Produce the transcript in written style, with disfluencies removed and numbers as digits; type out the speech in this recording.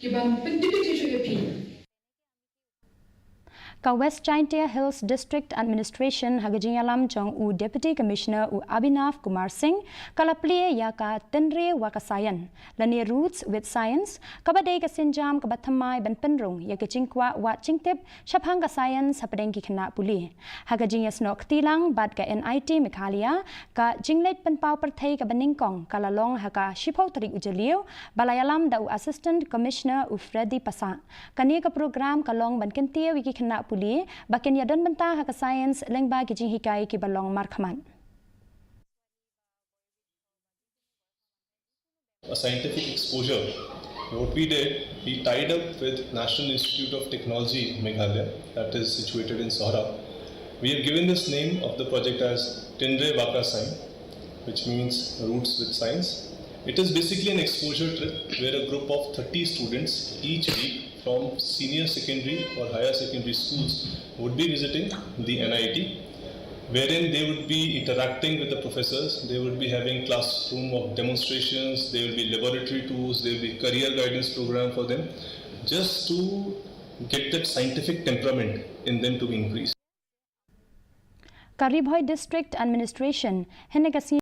kiban pendipiti chupi Ka West Jaiñtia Hills District Administration Jaiñtia lam chong u Deputy Commissioner u Abhinav Kumar Singh kala Plie ya ka Tynre wakasayan lani roots with science kabadai ka sinjam ka bathamai ban penrung ya ka chingkwa wa chingtip shaphang ka science hapadeng ki khana puli Jaiñtia snok tilang bad ka NIT Mekhalia ka jinglet penpau perthai ka baningkong kala long haka shipau tarik ujaliu balayalam da u Assistant Commissioner u Freddy Pasa kani ka program ka long ban kentia wiki khana puli bakin ya don benta haka science lengba ki jing hikai ki balong markhaman a scientific exposure. What we did, we tied up with National Institute of Technology Meghalaya, that is situated in Sohra. We have given this name of the project as Tynre Wakasayan, which means roots with science. It is basically an exposure trip where a group of 30 students each week from senior secondary or higher secondary schools would be visiting the NIT, wherein they would be interacting with the professors, they would be having classroom of demonstrations, there will be laboratory tours, there will be career guidance program for them, just to get that scientific temperament in them to be increased. Karibhoi District Administration